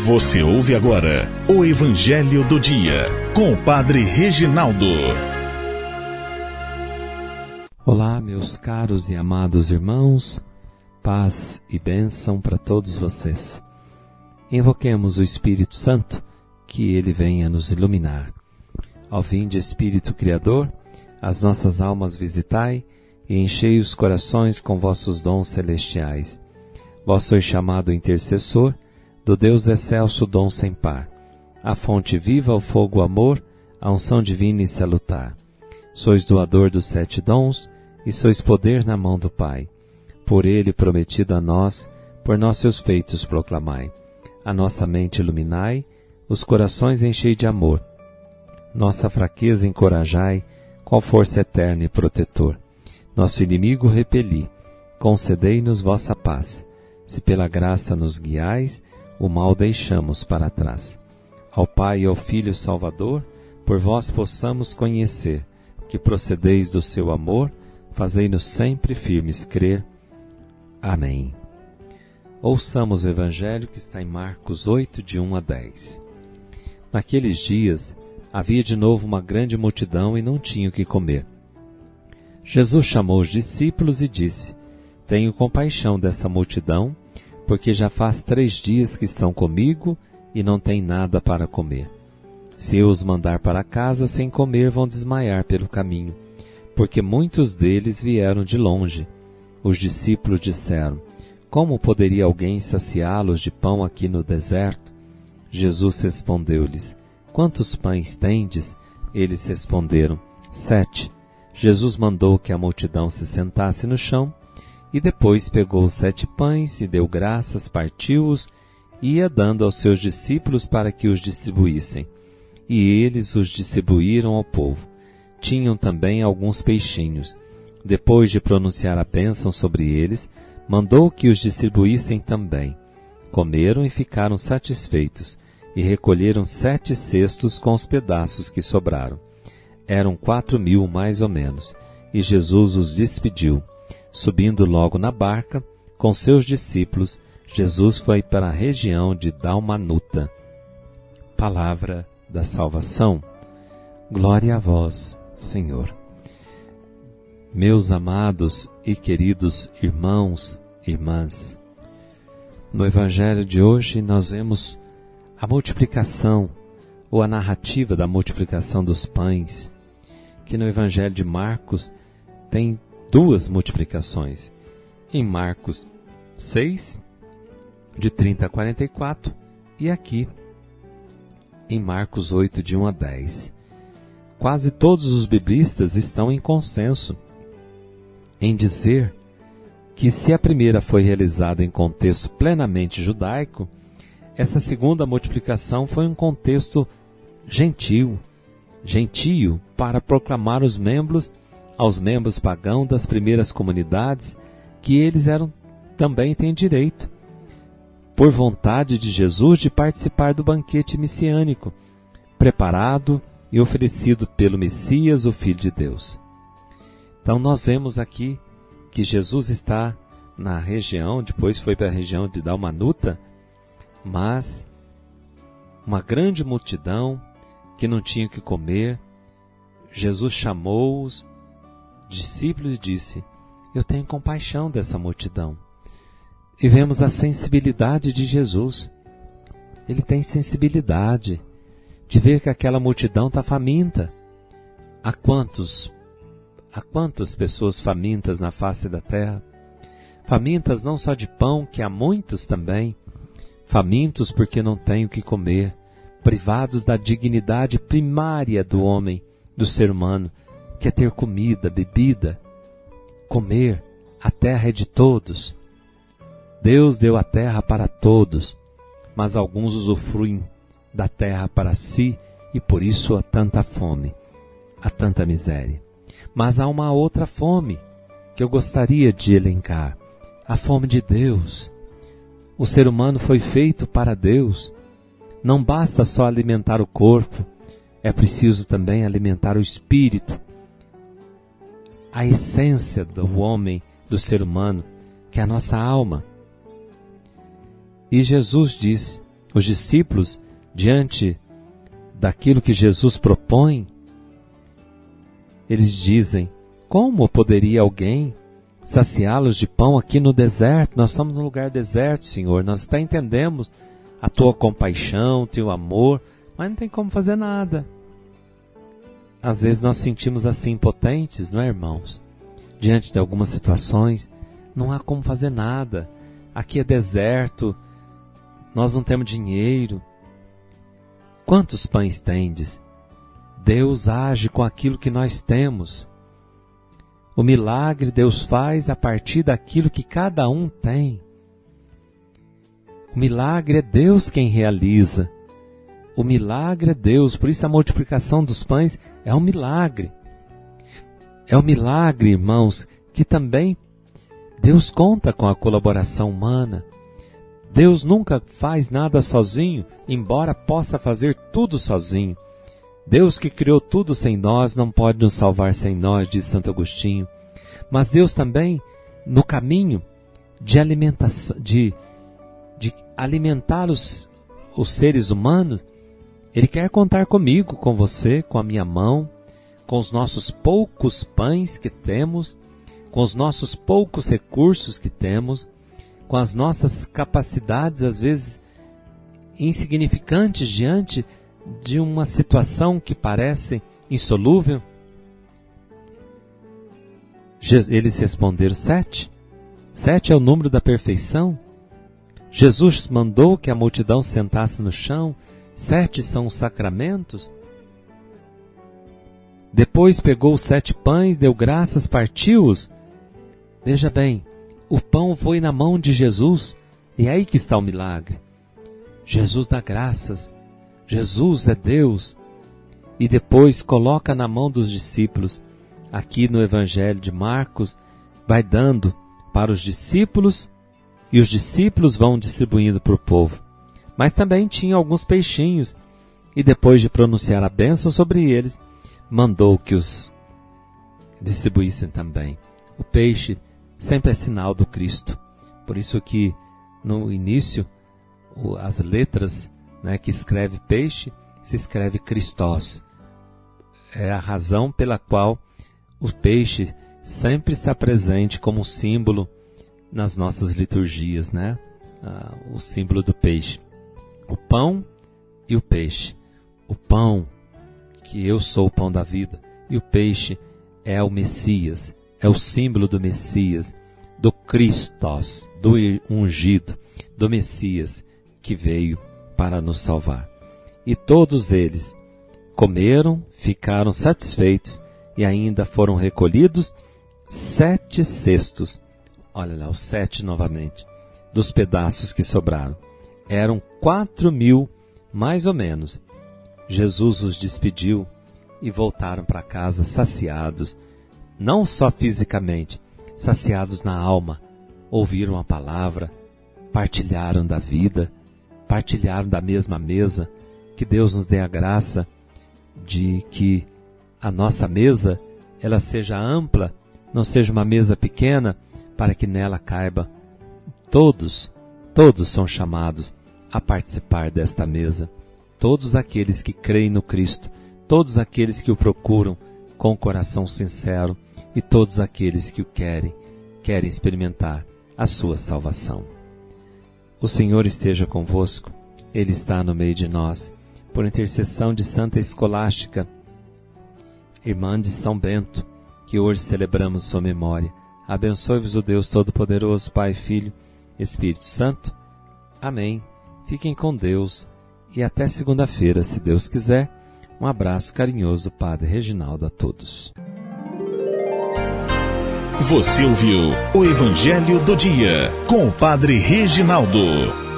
Você ouve agora o Evangelho do Dia, com o Padre Reginaldo. Olá, meus caros e amados irmãos, paz e bênção para todos vocês. Invoquemos o Espírito Santo, que ele venha nos iluminar. Ó vinde, Espírito Criador, as nossas almas visitai e enchei os corações com vossos dons celestiais. Vós sois chamado intercessor do Deus excelso dom sem par, a fonte viva, o fogo, o amor, a unção divina e salutar. Sois doador dos 7 dons e sois poder na mão do Pai. Por ele prometido a nós, por nossos feitos proclamai. A nossa mente iluminai, os corações enchei de amor. Nossa fraqueza encorajai, com força eterna e protetor. Nosso inimigo repeli, concedei-nos vossa paz. Se pela graça nos guiais, o mal deixamos para trás. Ao Pai e ao Filho Salvador, por vós possamos conhecer, que procedeis do seu amor, fazei-nos sempre firmes crer. Amém. Ouçamos o Evangelho que está em Marcos 8, de 1 a 10. Naqueles dias, havia de novo uma grande multidão e não tinha o que comer. Jesus chamou os discípulos e disse: Tenho compaixão dessa multidão, porque já faz 3 dias que estão comigo e não têm nada para comer. Se eu os mandar para casa sem comer, vão desmaiar pelo caminho, porque muitos deles vieram de longe. Os discípulos disseram: Como poderia alguém saciá-los de pão aqui no deserto? Jesus respondeu-lhes: Quantos pães tendes? Eles responderam: 7. Jesus mandou que a multidão se sentasse no chão, e depois pegou os 7 pães e deu graças, partiu-os e ia dando aos seus discípulos para que os distribuíssem. E eles os distribuíram ao povo. Tinham também alguns peixinhos. Depois de pronunciar a bênção sobre eles, mandou que os distribuíssem também. Comeram e ficaram satisfeitos, e recolheram 7 cestos com os pedaços que sobraram. Eram 4.000 mais ou menos, e Jesus os despediu. Subindo logo na barca, com seus discípulos, Jesus foi para a região de Dalmanuta. Palavra da salvação. Glória a vós, Senhor. Meus amados e queridos irmãos e irmãs, no Evangelho de hoje nós vemos a multiplicação, ou a narrativa da multiplicação dos pães, que no Evangelho de Marcos tem 2 multiplicações. Em Marcos 6, de 30 a 44, e aqui em Marcos 8, de 1 a 10. Quase todos os biblistas estão em consenso em dizer que se a primeira foi realizada em contexto plenamente judaico, essa segunda multiplicação foi um contexto gentio para proclamar aos membros pagãos das primeiras comunidades que eles também têm direito, por vontade de Jesus, de participar do banquete messiânico, preparado e oferecido pelo Messias, o Filho de Deus. Então nós vemos aqui que Jesus está na região, depois foi para a região de Dalmanuta, mas uma grande multidão que não tinha o que comer. Jesus chamou os discípulos e disse: Eu tenho compaixão dessa multidão. E vemos a sensibilidade de Jesus. Ele tem sensibilidade de ver que aquela multidão está faminta. Há quantas pessoas famintas na face da terra? Famintas não só de pão, que há muitos também. Famintos porque não têm o que comer, privados da dignidade primária do homem, do ser humano, que é ter comida, bebida, comer. A terra é de todos. Deus deu a terra para todos, mas alguns usufruem da terra para si e por isso há tanta fome, há tanta miséria. Mas há uma outra fome que eu gostaria de elencar, a fome de Deus. O ser humano foi feito para Deus. Não basta só alimentar o corpo, é preciso também alimentar o espírito. A essência do homem, do ser humano, que é a nossa alma. E Jesus diz Os discípulos, diante daquilo que Jesus propõe, eles dizem: como poderia alguém saciá-los de pão aqui no deserto? Nós estamos num lugar deserto, Senhor. Nós até entendemos a tua compaixão, o teu amor, mas não tem como fazer nada. Às vezes nós sentimos assim impotentes, não é, irmãos? Diante de algumas situações, não há como fazer nada. Aqui é deserto, nós não temos dinheiro. Quantos pães tendes? Deus age com aquilo que nós temos. O milagre Deus faz a partir daquilo que cada um tem. O milagre é Deus quem realiza. O milagre é Deus, por isso a multiplicação dos pães é um milagre. É um milagre, irmãos, que também Deus conta com a colaboração humana. Deus nunca faz nada sozinho, embora possa fazer tudo sozinho. Deus que criou tudo sem nós não pode nos salvar sem nós, diz Santo Agostinho. Mas Deus também, no caminho de alimentação, de alimentar os seres humanos, Ele quer contar comigo, com você, com a minha mão, com os nossos poucos pães que temos, com os nossos poucos recursos que temos, com as nossas capacidades, às vezes, insignificantes diante de uma situação que parece insolúvel. Eles responderam 7. 7 é o número da perfeição. Jesus mandou que a multidão sentasse no chão. 7 são os sacramentos. Depois pegou os 7 pães, deu graças, partiu-os. Veja bem, o pão foi na mão de Jesus. E é aí que está o milagre. Jesus dá graças. Jesus é Deus. E depois coloca na mão dos discípulos. Aqui no Evangelho de Marcos, vai dando para os discípulos, e os discípulos vão distribuindo para o povo. Mas também tinha alguns peixinhos, e depois de pronunciar a bênção sobre eles, mandou que os distribuíssem também. O peixe sempre é sinal do Cristo. Por isso que no início, as letras, que escreve peixe, se escreve Christos. É a razão pela qual o peixe sempre está presente como símbolo nas nossas liturgias, o símbolo do peixe. O pão e o peixe. O pão, que eu sou o pão da vida, e o peixe é o Messias, é o símbolo do Messias, do Christos, do ungido, do Messias que veio para nos salvar. E todos eles comeram, ficaram satisfeitos, e ainda foram recolhidos 7 cestos, olha lá, os 7 novamente, dos pedaços que sobraram. Eram 4.000, mais ou menos. Jesus os despediu e voltaram para casa saciados, não só fisicamente, saciados na alma. Ouviram a palavra, partilharam da vida, partilharam da mesma mesa. Que Deus nos dê a graça de que a nossa mesa, ela seja ampla, não seja uma mesa pequena, para que nela caiba todos são chamados a participar desta mesa. Todos aqueles que creem no Cristo, todos aqueles que o procuram com o coração sincero e todos aqueles que o querem experimentar a sua salvação. O Senhor esteja convosco, Ele está no meio de nós. Por intercessão de Santa Escolástica, irmã de São Bento, que hoje celebramos sua memória, abençoe-vos o Deus Todo-Poderoso, Pai, Filho, Espírito Santo. Amém. Fiquem com Deus e até segunda-feira, se Deus quiser. Um abraço carinhoso do Padre Reginaldo a todos. Você ouviu o Evangelho do Dia com o Padre Reginaldo.